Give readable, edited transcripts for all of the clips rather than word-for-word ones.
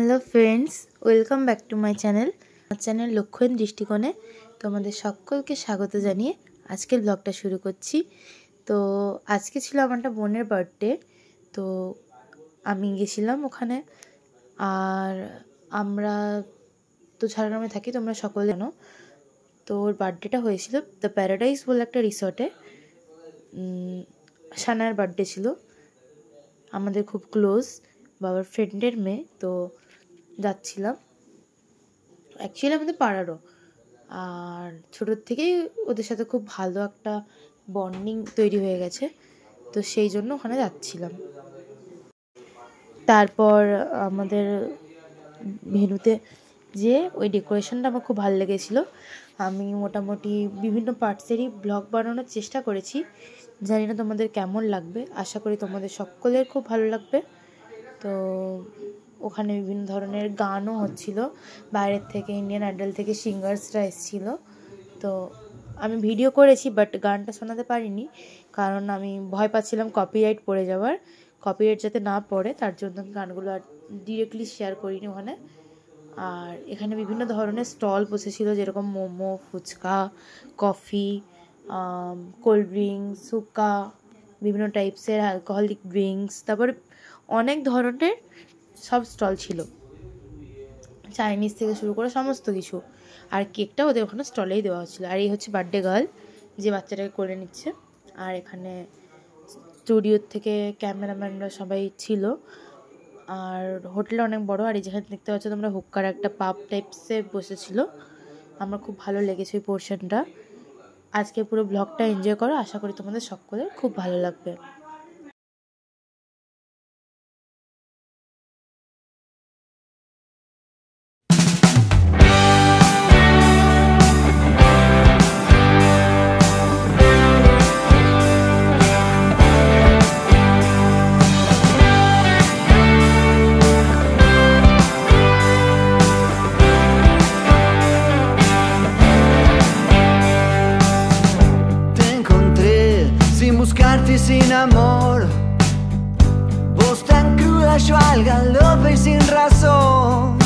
Hello friends, welcome back to my channel. আমার চ্যানেল লক্ষ্যহীন দৃষ্টিকোণে তোমাদের সকলকে স্বাগত জানিয়ে আজকের ব্লগটা শুরু করছি। তো আজকে ছিল আমার একটা বোনের বার্থডে, তো আমি গেছিলাম ওখানে। আর আমরা তো ঝাড়গ্রামে থাকি, তোমরা সকলে জানো। তো ওর বার্থডেটা হয়েছিল দ্য প্যারাডাইস বলে একটা রিসর্টে। সানার বার্থডে ছিল, আমাদের খুব ক্লোজ বাবার ফ্রেন্ডের মেয়ে। তো যাচ্ছিলাম, অ্যাকচুয়ালি আমাদের পাড়ারও, আর ছোটোর থেকেই ওদের সাথে খুব ভালো একটা বন্ডিং তৈরি হয়ে গেছে, তো সেই জন্য ওখানে যাচ্ছিলাম। তারপর আমাদের ভেন্যুতে যে ওই ডেকোরেশনটা আমার খুব ভালো লেগেছিলো। আমি মোটামুটি বিভিন্ন পার্টসেরই ব্লগ বানানোর চেষ্টা করেছি, জানি না তোমাদের কেমন লাগবে, আশা করি তোমাদের সকলের খুব ভালো লাগবে। তো ওখানে বিভিন্ন ধরনের গানও হচ্ছিল, বাইরের থেকে ইন্ডিয়ান আইডল থেকে সিঙ্গার্সরা এসেছিলো। তো আমি ভিডিও করেছি, বাট গানটা শোনাতে পারিনি, কারণ আমি ভয় পাচ্ছিলাম কপিরাইট পড়ে যাওয়ার। কপিরাইট যাতে না পড়ে তার জন্য আমি গানগুলো আর ডিরেক্টলি শেয়ার করিনি ওখানে। আর এখানে বিভিন্ন ধরনের স্টল বসেছিল, যেরকম momo, phuchka, coffee, cold drinks, হুক্কা, বিভিন্ন টাইপসের অ্যালকোহলিক ড্রিঙ্কস, তারপর অনেক ধরনের সব স্টল ছিল, চাইনিজ থেকে শুরু করে সমস্ত কিছু। আর কেকটা ওদের ওখানে স্টলেই দেওয়া হচ্ছিলো। আর এই হচ্ছে বার্থডে গার্ল, যে বাচ্চাটাকে করে নিচ্ছে। আর এখানে স্টুডিওর থেকে ক্যামেরাম্যানরা সবাই ছিল। আর হোটেলটা অনেক বড়। আর এই যেখানে দেখতে পাচ্ছ তোমরা, হুক্কার একটা পাব টাইপসে বসেছিল। আমার খুব ভালো লেগেছে ওই পোর্শনটা। আজকে পুরো ব্লগটা এনজয় করো, আশা করি তোমাদের সকলের খুব ভালো লাগবে। Sin amor, vos tan cruda, yo al galope y sin razón.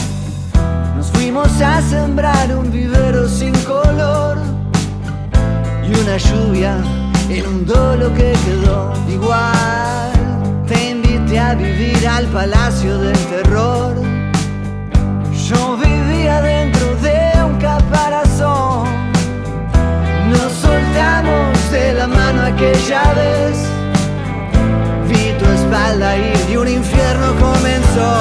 Nos fuimos a sembrar un vivero sin color y una lluvia inundó lo que quedó. Igual te invité a vivir al palacio del terror. Yo vivía dentro de un caparazón. Nos soltamos de la mano aquella vez. Vi tu espalda ir y un infierno comenzó.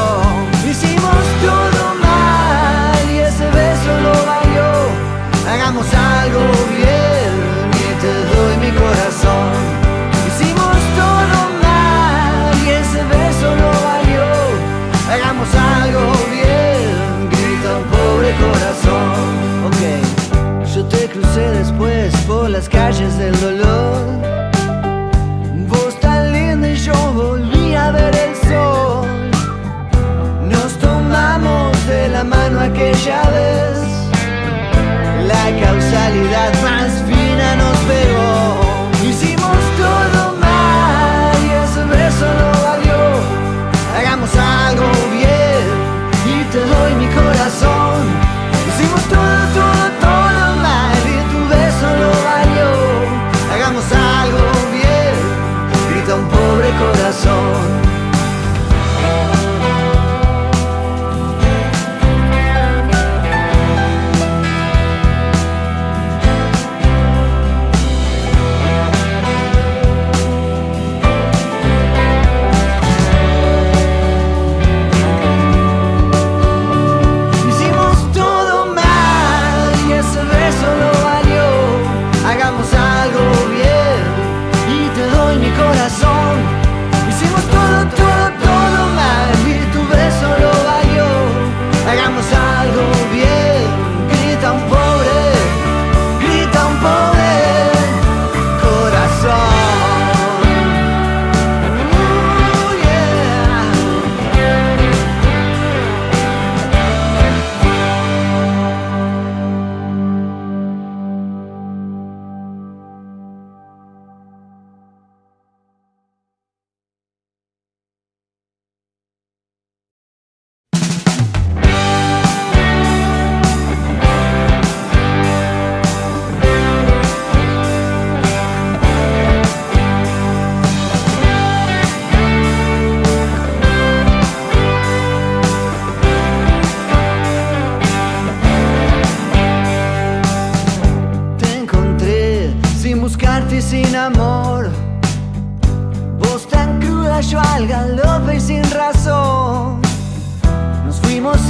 Hicimos todo mal y ese beso lo valió. Hagamos algo bien y te doy mi corazón. Hicimos todo mal y ese beso lo valió. Hagamos algo bien, grita un pobre corazón. Ok. Yo te crucé después por las calles del dolor. Vos tan linda y yo volví a ver el sol. Nos tomamos de la mano aquella vez. La causalidad más fina nos pegó. Hicimos todo mal y ese beso no valió. Hagamos algo bien y te doy mi corazón. Hicimos todo mal y tu beso no valió. Hagamos algo bien, grita un pobre corazón.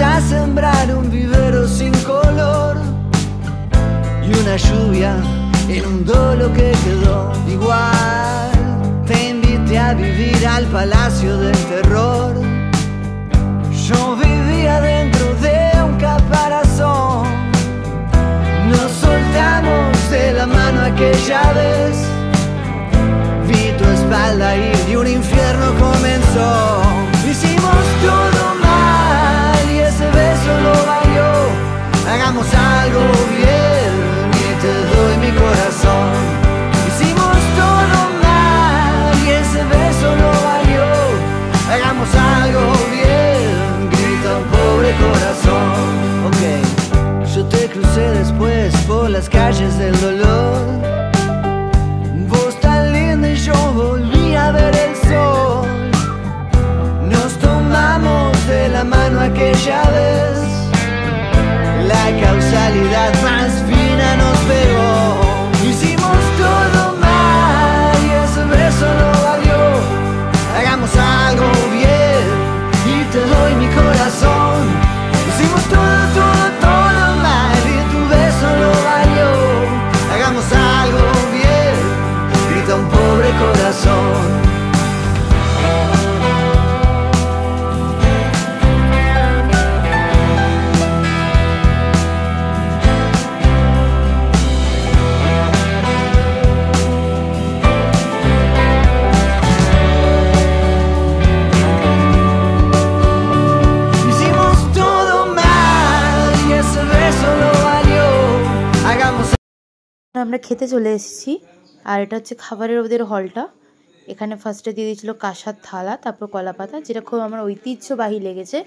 a sembrar un vivero sin color y una lluvia inundó lo que quedó. Igual te invité a vivir al palacio del terror. Yo vivía dentro de un caparazón. Nos soltamos de la mano aquella vez. Vi tu espalda y un infierno comenzó. Hicimos todo mal y ese beso lo valió. Hagamos algo bien y te doy mi corazón. Hicimos todo mal y ese beso lo valió. Hagamos algo bien, grita un pobre corazón. Ok, yo te crucé después por las calles del dolor. Vos tan linda y yo volví a ver el sol. Nos tomamos de la mano aquella vez. La causalidad más fina nos pegó. Hicimos todo mal y ese beso no valió. Hagamos algo bien y te doy mi corazón. Hicimos todo mal y tu beso no valió. Hagamos algo bien, grita un pobre corazón. আমরা খেতে চলে এসেছি আর এটা হচ্ছে খাবারের ওদের হলটা। এখানে ফার্স্টে দিয়ে দিয়েছিল কাঁসার থালা, তারপর কলা পাতা, যেটা খুব আমার ঐতিহ্যবাহী লেগেছে।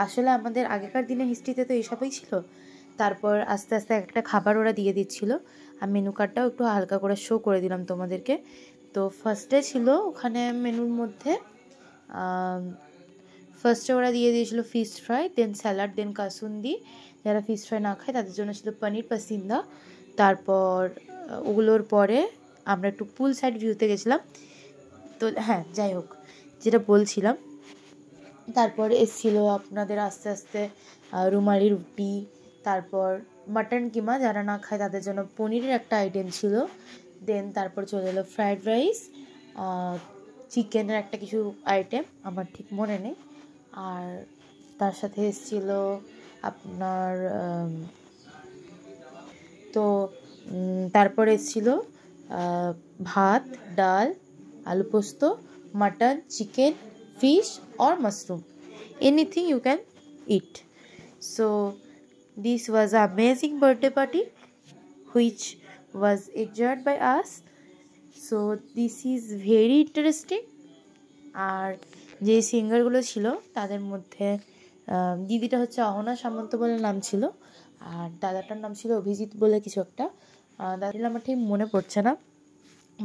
আসলে আমাদের আগেকার দিনে হিস্ট্রিতে তো এইসবই ছিল। তারপর আস্তে আস্তে একটা খাবার ওরা দিয়ে দিচ্ছিল আর মেনু কার্ডটাও একটু হালকা করে শো করে দিলাম তোমাদেরকে। তো ফার্স্টে ছিল ওখানে মেনুর মধ্যে ফার্স্টে ওরা দিয়ে দিয়েছিল ফিশ ফ্রাই, দেন স্যালাড, দেন কাসুন্দি। যারা ফিশ ফ্রাই না খায় তাদের জন্য ছিল পনির পাসিন্দা। তারপর ওগুলোর পরে আমরা একটু পুল সাইড ভিউতে গেছিলাম। তো হ্যাঁ, যাই হোক, যেটা বলছিলাম, তারপরে এসেছিলো আপনাদের আস্তে আস্তে রুমালি রুটি, তারপর মাটন কিমা, যারা না খায় তাদের জন্য পনিরের একটা আইটেম ছিল। দেন তারপর চলে এলো ফ্রায়েড রাইস, চিকেনের একটা কিছু আইটেম আমার ঠিক মনে নেই। আর তার সাথে এসেছিলো আপনার তো তারপরে এসেছিলো ভাত, ডাল, আলু পোস্ত, mutton, chicken, fish or mushroom, anything you can eat. So this was an amazing birthday party which was enjoyed by us. So this is very interesting. আর যে সিঙ্গারগুলো ছিল তাদের মধ্যে দিদিটা হচ্ছে অহনা সামন্ত বলে নাম ছিল, আর দাদাটার নাম ছিল অভিজিৎ বলে কিছু একটা। দাদাটা আমার ঠিক মনে পড়ছে না,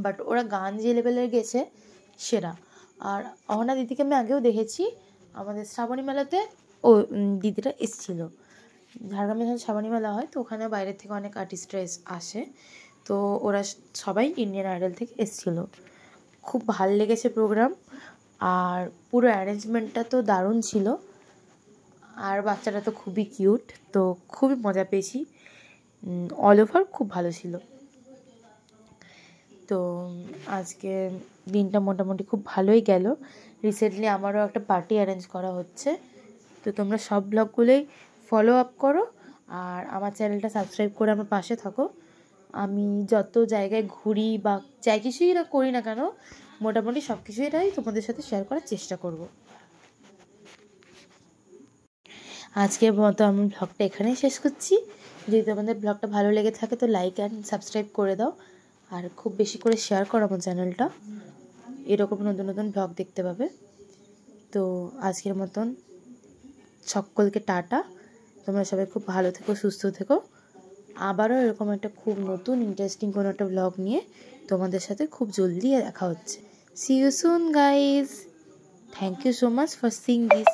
বাট ওরা গান যে লেভেলের গেছে সেরা। আর অহনা দিদিকে আমি আগেও দেখেছি আমাদের শ্রাবণী মেলাতে। ও দিদিটা এসেছিলো, ঝাড়গ্রামে যখন শ্রাবণী মেলা হয় তো ওখানে বাইরের থেকে অনেক আর্টিস্টরা আসে। তো ওরা সবাই ইন্ডিয়ান আইডল থেকে এসেছিলো। খুব ভাল লেগেছে প্রোগ্রাম, আর পুরো অ্যারেঞ্জমেন্টটা তো দারুণ ছিল। আর বাচ্চাটা তো খুবই কিউট, তো খুবই মজা পেয়েছি। অল ওভার খুব ভালো ছিল। তো আজকে দিনটা মোটামুটি খুব ভালোই গেল। রিসেন্টলি আমারও একটা পার্টি অ্যারেঞ্জ করা হচ্ছে, তো তোমরা সব ব্লগগুলোই ফলো আপ করো আর আমার চ্যানেলটা সাবস্ক্রাইব করে আমার পাশে থাকো। আমি যত জায়গায় ঘুরি বা যাই কিছুই না করি না কেন, মোটামুটি সব কিছুটাই তোমাদের সাথে শেয়ার করার চেষ্টা করব। আজকের মতো আমি ব্লগটা এখানেই শেষ করছি। যদি তোমাদের ব্লগটা ভালো লেগে থাকে তো লাইক অ্যান্ড সাবস্ক্রাইব করে দাও, আর খুব বেশি করে শেয়ার করো আমার চ্যানেলটা, এরকম নতুন নতুন ব্লগ দেখতে পাবে। তো আজকের মতন সকলকে টাটা। তোমরা সবাই খুব ভালো থেকো, সুস্থ থেকো। আবারও এরকম একটা খুব নতুন ইন্টারেস্টিং কোনো একটা ব্লগ নিয়ে তোমাদের সাথে খুব জলদি দেখা হচ্ছে। See you soon guys. Thank you so much for seeing this.